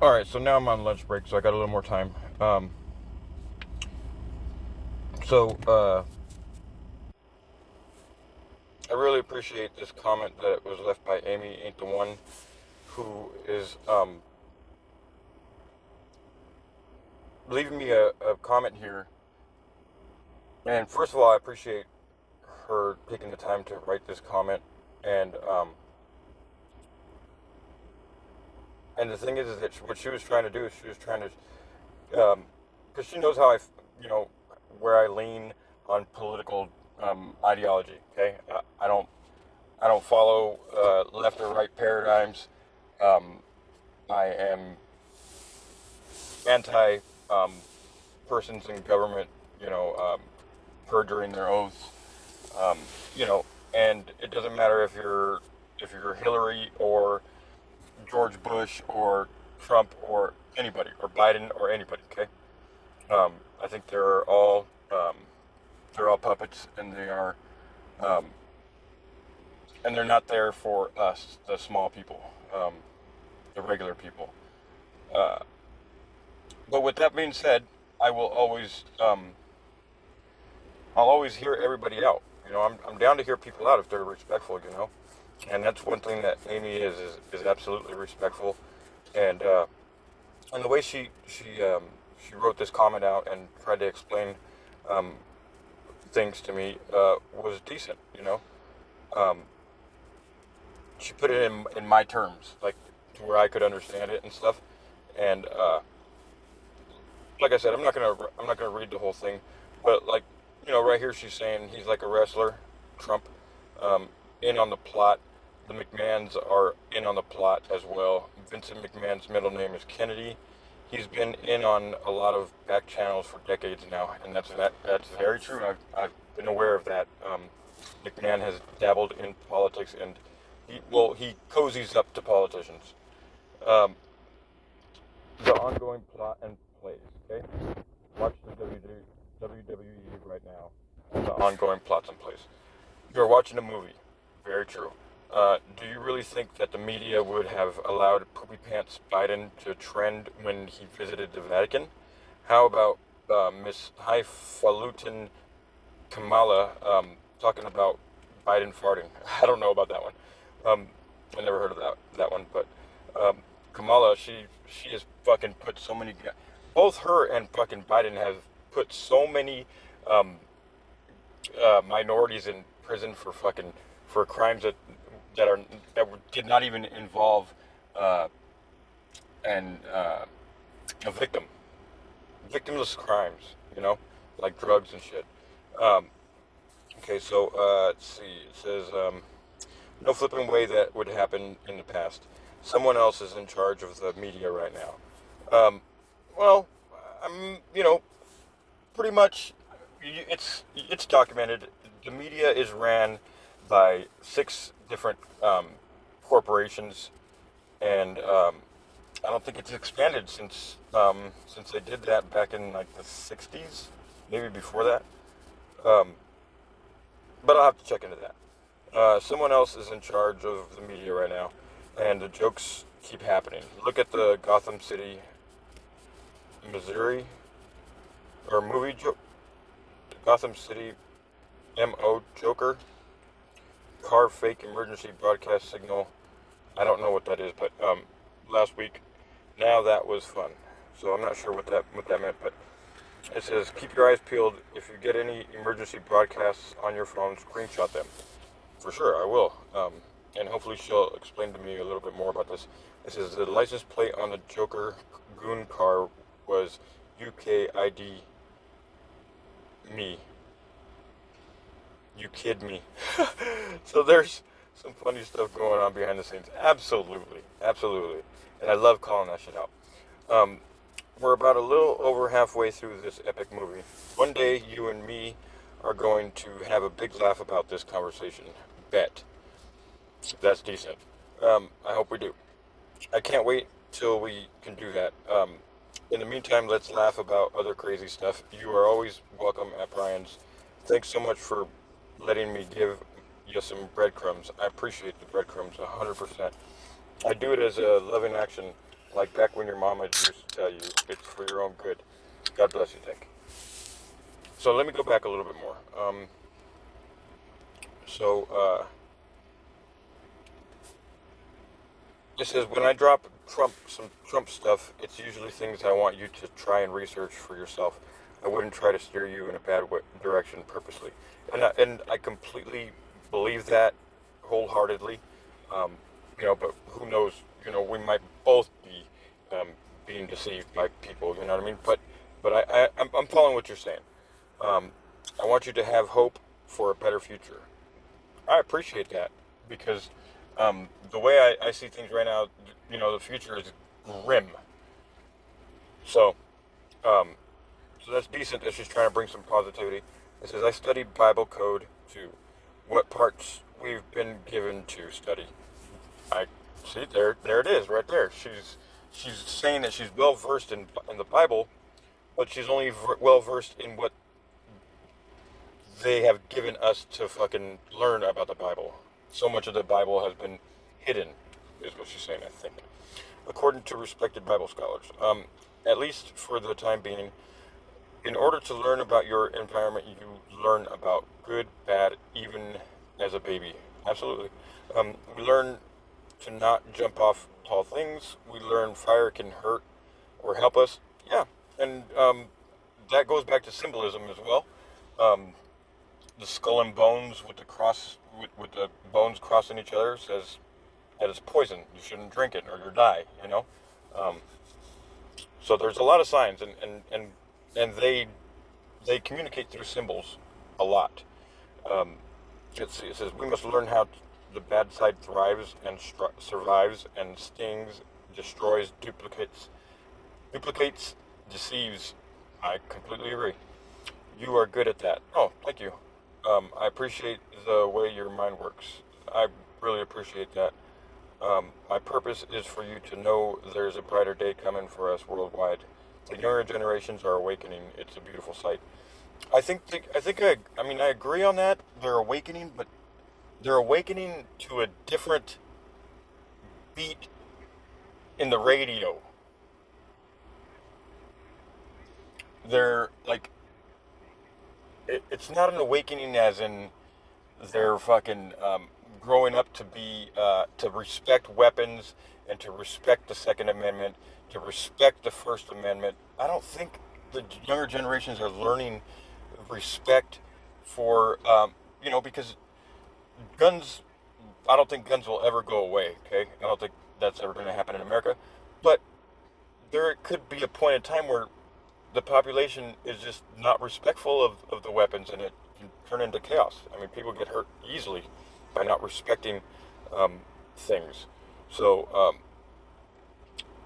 All right, so now I'm on lunch break, so I got a little more time. So I really appreciate this comment that was left by Amy Ain't the One, who is leaving me a comment here. And first of all, I appreciate her taking the time to write this comment. And um, and the thing is that what she was trying to do is she was trying to because she knows how you know, where I lean on political ideology. Okay, I don't follow left or right paradigms. Um, I am anti persons in government, you know, perjuring their oaths. Um, you know, and it doesn't matter if you're Hillary or George Bush or Trump or anybody or Biden or anybody. Okay, I think um, they're all puppets, um, and they're not there for us, the small people, the regular people. Uh, but with that being said, I will always, I'll always hear everybody out. You know, I'm down to hear people out if they're respectful. You know, and that's one thing that Amy is absolutely respectful, and and the way she wrote this comment out and tried to explain um, things to me was decent. You know, um, she put it in my terms, like to where I could understand it and stuff. And like I said, I'm not gonna read the whole thing, but like, you know, right here she's saying he's like a wrestler, Trump, um, in on the plot. The McMahons are in on the plot as well. Vincent McMahon's middle name is Kennedy. He's been in on a lot of back channels for decades now, and that's very true. I've been aware of that. McMahon has dabbled in politics, and he cozies up to politicians. Um, the ongoing plot and plays. Okay, watch the WWE right now. The ongoing plots and plays. You're watching a movie. Very true. Do you really think that the media would have allowed Poopy Pants Biden to trend when he visited the Vatican? How about Miss Highfalutin Kamala talking about Biden farting? I don't know about that one. Um, I never heard of that one, but um, Kamala, she has fucking put so many. Both her and fucking Biden have put so many um, minorities in prison for fucking for crimes did not even involve uh, and a victimless crimes, you know, like drugs and shit. Um, okay, so let's see. It says no flipping way that would happen in the past. Someone else is in charge of the media right now. Well, I'm, you know, pretty much it's documented. The media is ran by six different corporations, and I don't think it's expanded since they did that back in like the '60s, maybe before that. Um, but I'll have to check into that. Someone else is in charge of the media right now, and the jokes keep happening. Look at the Gotham City, Missouri, or Gotham City MO Joker car fake emergency broadcast signal. I don't know what that is, but last week. Now that was fun. So I'm not sure what that meant, but it says keep your eyes peeled. If you get any emergency broadcasts on your phone, screenshot them. For sure, I will. And hopefully she'll explain to me a little bit more about this. It says the license plate on the Joker goon car was UKID me. You kid me. So there's some funny stuff going on behind the scenes. Absolutely, absolutely, and I love calling that shit out. Um, we're about a little over halfway through this epic movie. One day, you and me are going to have a big laugh about this conversation. Bet. That's decent. I hope we do. I can't wait till we can do that. In the meantime, let's laugh about other crazy stuff. You are always welcome at Brian's. Thanks so much for letting me give you some breadcrumbs. I appreciate the breadcrumbs 100%. I do it as a loving action Like back when your mama used to tell you, it's for your own good. God bless you, Dick. So let me go back a little bit more. So it says, when I drop some Trump stuff, it's usually things I want you to try and research for yourself. I wouldn't try to steer you in a bad direction purposely. And I completely believe that wholeheartedly. Um, but who knows? We might both be being deceived by people. You know what I mean? But I'm following what you're saying. I want you to have hope for a better future. I appreciate that because the way I see things right now, the future is grim. So, um, so that's decent that she's trying to bring some positivity. It says, I studied Bible code too. What parts we've been given to study. I see there it is right there. She's saying that she's well versed in the Bible, but she's only well versed in what they have given us to fucking learn about the Bible. So much of the Bible has been hidden, is what she's saying, I think. According to respected Bible scholars, at least for the time being, in order to learn about your environment, you learn about good, bad, even as a baby. Absolutely. We learn to not jump off tall things. We learn fire can hurt or help us. Yeah, and that goes back to symbolism as well. The skull and bones with the cross, with the bones crossing each other, says that it's poison. You shouldn't drink it or you'll die. So there's a lot of signs, and they communicate through symbols a lot. Let's see. It says we must learn how the bad side thrives and survives and stings, destroys, duplicates, deceives. I completely agree. You are good at that. Oh, thank you. I appreciate the way your mind works. I really appreciate that. My purpose is for you to know there's a brighter day coming for us worldwide. The younger generations are awakening. It's a beautiful sight. I agree on that. They're awakening, but they're awakening to a different beat in the radio. They're like, it's not an awakening as in they're fucking growing up to be to respect weapons and to respect the Second Amendment, to respect the First Amendment. I don't think the younger generations are learning respect for because guns. I don't think guns will ever go away. Okay, I don't think that's ever going to happen in America, but there could be a point in time where the population is just not respectful of the weapons, and it can turn into chaos. I mean, people get hurt easily by not respecting things. So,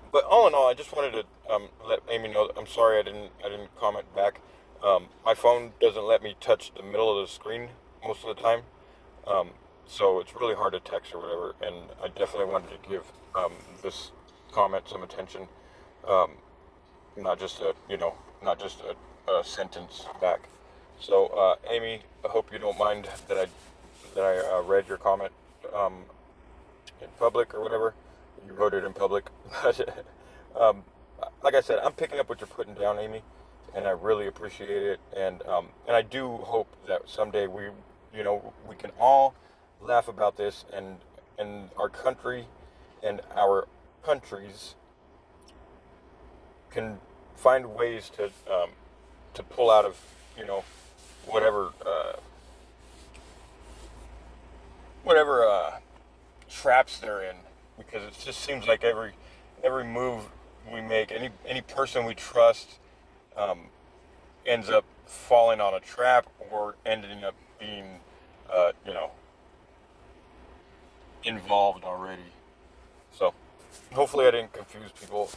but all in all, I just wanted to let Amy know that I'm sorry I didn't comment back. My phone doesn't let me touch the middle of the screen most of the time, so it's really hard to text or whatever. And I definitely wanted to give this comment some attention. Not just a sentence back. So, Amy, I hope you don't mind that I read your comment in public or whatever. You wrote it in public. Like I said, I'm picking up what you're putting down, Amy, and I really appreciate it. And I do hope that someday we can all laugh about this, and our country and our countries can find ways to pull out of whatever traps they're in, because it just seems like every move we make, any person we trust ends up falling on a trap or ending up being involved already. So hopefully I didn't confuse people.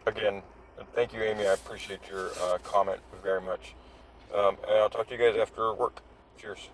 Again, thank you, Amy. I appreciate your comment very much. And I'll talk to you guys after work. Cheers.